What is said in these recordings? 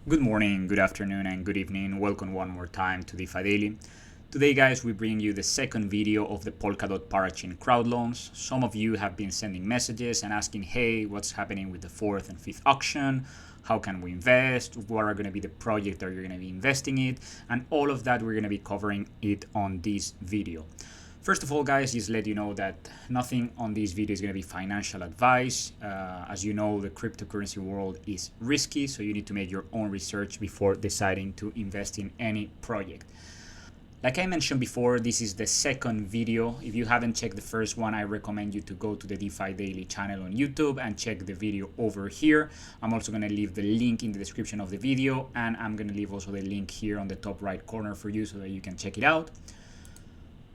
Good morning, good afternoon, and good evening. Welcome one more time to Defi Daily. Today, guys, we bring you the second video of the Polkadot Parachain Crowdloans. Some of you have been sending messages and asking, hey, what's happening with the fourth and fifth auction? How can we invest? What are going to be the projects that you're going to be investing in? And all of that, we're going to be covering it on this video. First of all, guys, just let you know that nothing on this video is going to be financial advice. As you know, the cryptocurrency world is risky, so you need to make your own research before deciding to invest in any project. Like I mentioned before, this is the second video. If you haven't checked the first one, I recommend you to go to the DeFi Daily channel on YouTube and check the video over here. I'm also going to leave the link in the description of the video, and I'm going to leave also the link here on the top right corner for you so that you can check it out.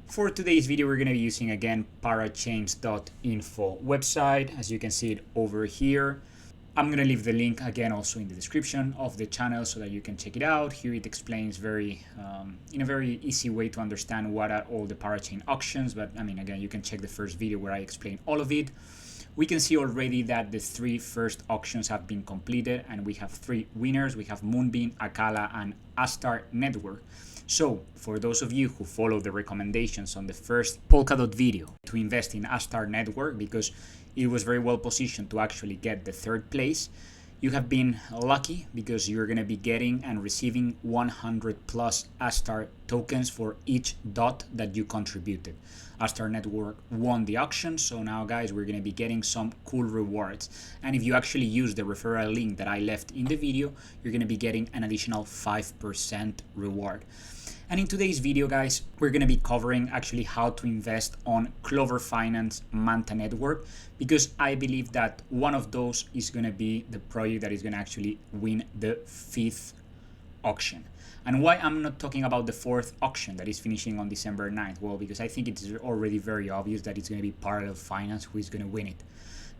For today's video, we're going to be using again Parachains.info website. As you can see it over here. I'm going to leave the link again also in the description of the channel so that you can check it out. Here it explains in a very easy way to understand what are all the parachain auctions. But I mean, again, you can check the first video where I explain all of it. We can see already that the three first auctions have been completed and we have three winners. We have Moonbeam, Akala, and Astar Network. So, for those of you who follow the recommendations on the first Polkadot video to invest in Astar Network because it was very well positioned to actually get the third place, you have been lucky because you're going to be getting and receiving 100 plus Astar tokens for each dot that you contributed. Astar Network won the auction, so now guys, we're going to be getting some cool rewards. And if you actually use the referral link that I left in the video, you're going to be getting an additional 5% reward. And in today's video, guys, we're going to be covering actually how to invest on Clover Finance Manta network, because I believe that one of those is going to be the project that is going to actually win the fifth auction. And why I'm not talking about the fourth auction that is finishing on December 9th? Well, because I think it's already very obvious that it's going to be Parallel Finance who is going to win it.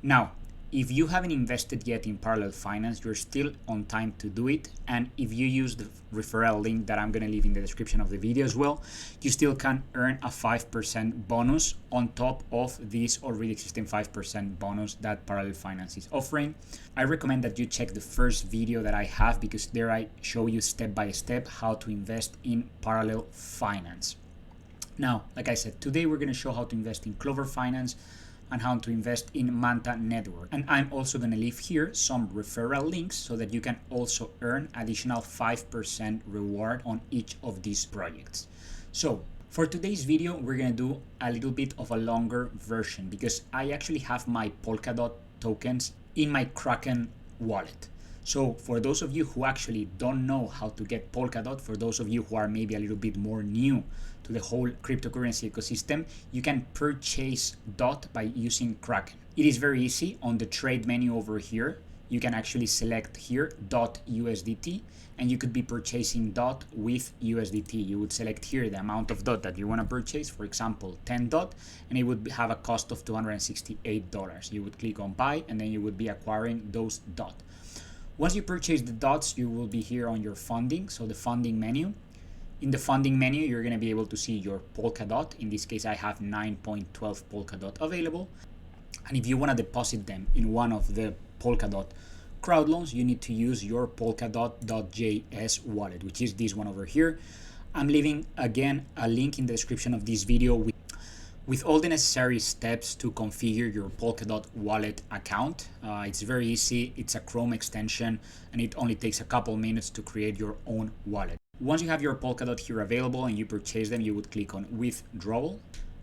Now, if you haven't invested yet in Parallel Finance, you're still on time to do it. And if you use the referral link that I'm going to leave in the description of the video as well, you still can earn a 5% bonus on top of this already existing 5% bonus that Parallel Finance is offering. I recommend that you check the first video that I have, because there I show you step by step how to invest in Parallel Finance. Now, like I said, today we're going to show how to invest in Clover Finance and how to invest in Manta network. And I'm also going to leave here some referral links so that you can also earn additional 5% reward on each of these projects. So for today's video, we're going to do a little bit of a longer version because I actually have my Polkadot tokens in my Kraken wallet. So for those of you who actually don't know how to get Polkadot, for those of you who are maybe a little bit more new to the whole cryptocurrency ecosystem, you can purchase DOT by using Kraken. It is very easy. On the trade menu over here, you can actually select here DOT USDT, and you could be purchasing DOT with USDT. You would select here the amount of DOT that you want to purchase, for example, 10 DOT, and it would have a cost of $268. You would click on buy, and then you would be acquiring those DOT. Once you purchase the dots, you will be here on your funding, so the funding menu. In the funding menu, you're going to be able to see your Polkadot. In this case, I have 9.12 Polkadot available. And if you want to deposit them in one of the Polkadot Crowdloans, you need to use your Polkadot.JS Wallet, which is this one over here. I'm leaving, again, a link in the description of this video with all the necessary steps to configure your Polkadot wallet account. It's very easy. It's a Chrome extension, and it only takes a couple minutes to create your own wallet. Once you have your Polkadot here available and you purchase them, you would click on withdrawal.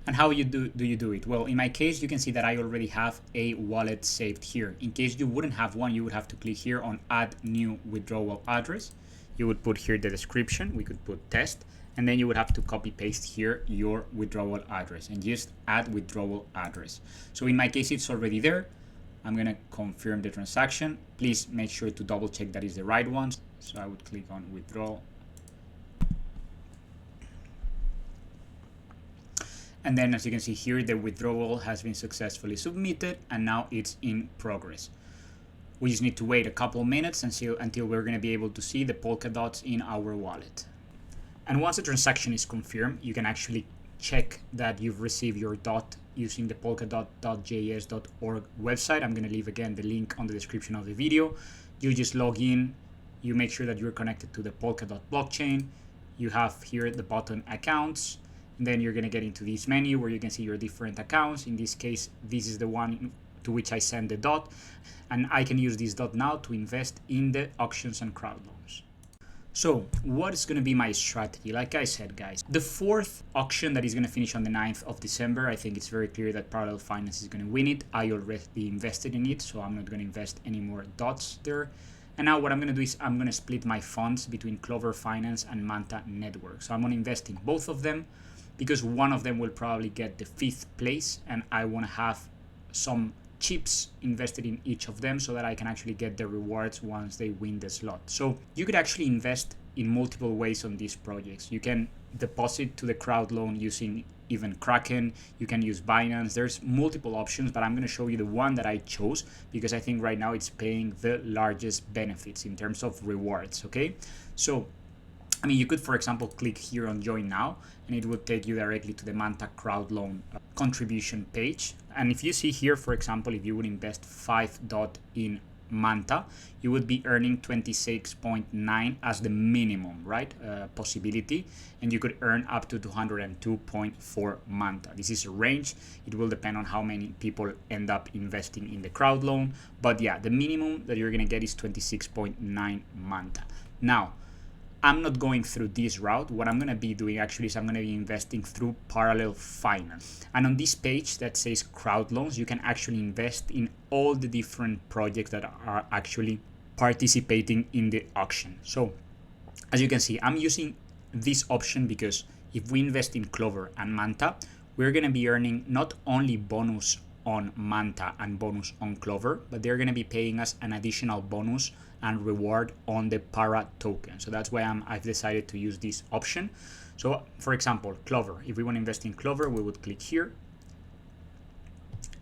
And how do you do it? Well, in my case, you can see that I already have a wallet saved here. In case you wouldn't have one, you would have to click here on add new withdrawal address. You would put here the description. We could put test. And then you would have to copy paste here your withdrawal address and just add withdrawal address. So in my case, it's already there. I'm going to confirm the transaction. Please make sure to double check that is the right one. So I would click on withdraw. And then as you can see here, the withdrawal has been successfully submitted and now it's in progress. We just need to wait a couple minutes until we're going to be able to see the Polkadots in our wallet. And once the transaction is confirmed, you can actually check that you've received your DOT using the Polkadot.js.org website. I'm going to leave again the link on the description of the video. You just log in you make sure that you're connected to the Polkadot blockchain. You have here the button accounts, and then you're going to get into this menu where you can see your different accounts. In this case, this is the one to which I send the dot, and I can use this dot now to invest in the auctions and crowd loans. So what is going to be my strategy? Like I said, guys, the fourth auction that is going to finish on the 9th of December, I think it's very clear that Parallel Finance is going to win it. I already invested in it, so I'm not going to invest any more dots there. And now what I'm going to do is I'm going to split my funds between Clover Finance and Manta Network. So I'm going to invest in both of them because one of them will probably get the 5th place, and I want to have some chips invested in each of them so that I can actually get the rewards once they win the slot. So you could actually invest in multiple ways on these projects. You can deposit to the crowd loan using even Kraken. You can use Binance. There's multiple options, but I'm going to show you the one that I chose because I think right now it's paying the largest benefits in terms of rewards. Okay, so I mean, you could, for example, click here on join now, and it would take you directly to the Manta crowd loan contribution page. And if you see here, for example, if you would invest 5 DOT in Manta, you would be earning 26.9 as the minimum, right? Possibility, and you could earn up to 202.4 Manta. This is a range. It will depend on how many people end up investing in the crowd loan, but yeah, the minimum that you're gonna get is 26.9 Manta. Now, I'm not going through this route. What I'm going to be doing actually is I'm going to be investing through Parallel Finance. And on this page that says crowd loans, you can actually invest in all the different projects that are actually participating in the auction. So as you can see, I'm using this option because if we invest in Clover and Manta, we're going to be earning not only bonus on Manta and bonus on Clover, but they're going to be paying us an additional bonus and reward on the Para token. So that's why I've decided to use this option. So for example, Clover, if we want to invest in Clover, we would click here.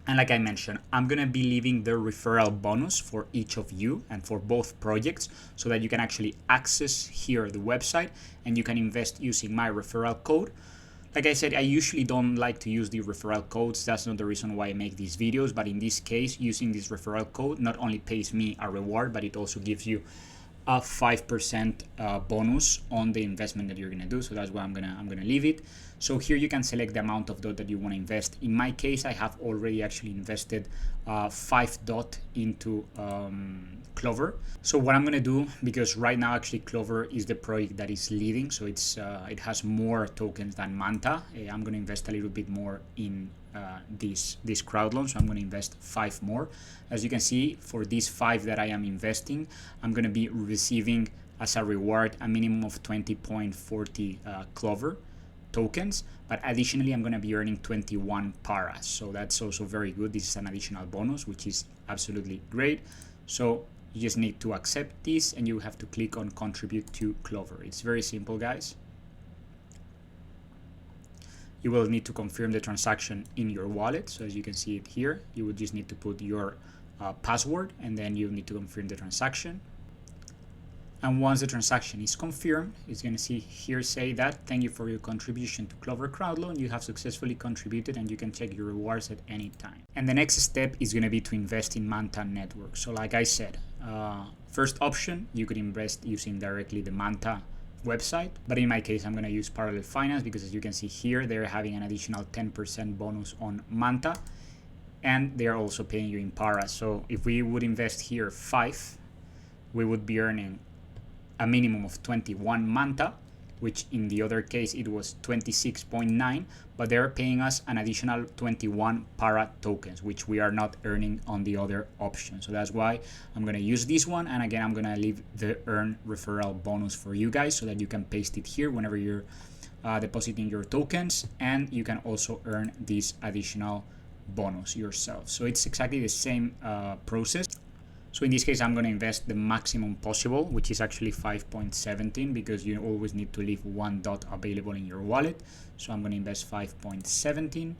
And like I mentioned, I'm going to be leaving the referral bonus for each of you and for both projects so that you can actually access here the website and you can invest using my referral code. Like I said, I usually don't like to use the referral codes. That's not the reason why I make these videos. But in this case, using this referral code not only pays me a reward, but it also gives you a 5% bonus on the investment that you're gonna do. So that's why I'm gonna leave it. So here you can select the amount of DOT that you want to invest. In my case, I have already actually invested 5 DOT into Clover. So what I'm gonna do, because right now actually Clover is the project that is leading, so it has more tokens than Manta. I'm gonna invest a little bit more in this crowd loan, so I'm gonna invest 5 more. As you can see, for these 5 that I am investing, I'm gonna be receiving as a reward a minimum of 20.40 Clover tokens, but additionally I'm going to be earning 21 paras, so that's also very good. This is an additional bonus, which is absolutely great. So you just need to accept this and you have to click on contribute to Clover. It's very simple, guys. You will need to confirm the transaction in your wallet. So as you can see it here, you would just need to put your password and then you need to confirm the transaction. And once the transaction is confirmed, it's going to see here say that thank you for your contribution to Clover Crowdloan. You have successfully contributed and you can check your rewards at any time. And the next step is going to be to invest in Manta Network. So like I said, first option, you could invest using directly the Manta website. But in my case, I'm going to use Parallel Finance because as you can see here, they're having an additional 10% bonus on Manta. And they're also paying you in Para. So if we would invest here 5, we would be earning a minimum of 21 Manta, which in the other case it was 26.9, but they're paying us an additional 21 Para tokens, which we are not earning on the other option. So that's why I'm going to use this one. And again, I'm going to leave the earn referral bonus for you guys so that you can paste it here whenever you're depositing your tokens, and you can also earn this additional bonus yourself. So it's exactly the same process. So in this case, I'm going to invest the maximum possible, which is actually 5.17, because you always need to leave 1 DOT available in your wallet. So I'm going to invest 5.17,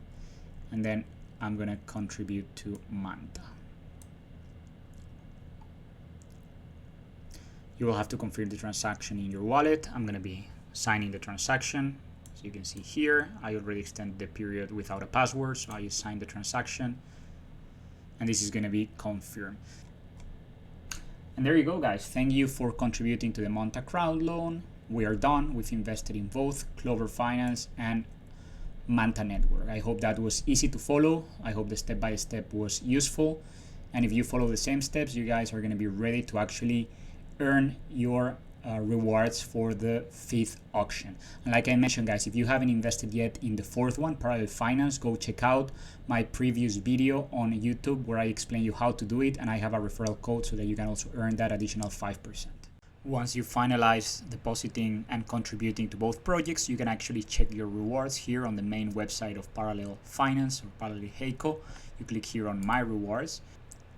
and then I'm going to contribute to Manta. You will have to confirm the transaction in your wallet. I'm going to be signing the transaction. So you can see here, I already extended the period without a password, so I just signed the transaction, and this is going to be confirmed. And there you go, guys. Thank you for contributing to the Manta crowd loan. We are done. We've invested in both Clover Finance and Manta Network. I hope that was easy to follow. I hope the step-by-step was useful. And if you follow the same steps, you guys are going to be ready to actually earn your rewards for the 5th auction. And like I mentioned, guys, if you haven't invested yet in the 4th one, Parallel Finance, go check out my previous video on YouTube where I explain you how to do it, and I have a referral code so that you can also earn that additional 5%. Once you finalize depositing and contributing to both projects, you can actually check your rewards here on the main website of Parallel Finance or Parallel HEIKO. You click here on My Rewards,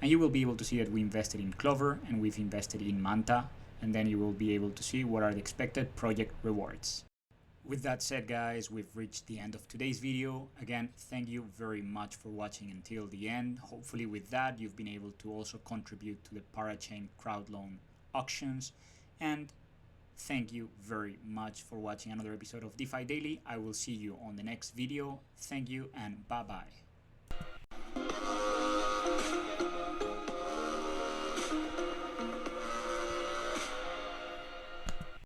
and you will be able to see that we invested in Clover and we've invested in Manta, and then you will be able to see what are the expected project rewards. With that said, guys, we've reached the end of today's video. Again, thank you very much for watching until the end. Hopefully with that, you've been able to also contribute to the Parachain Crowdloan auctions. And thank you very much for watching another episode of DeFi Daily. I will see you on the next video. Thank you and bye-bye.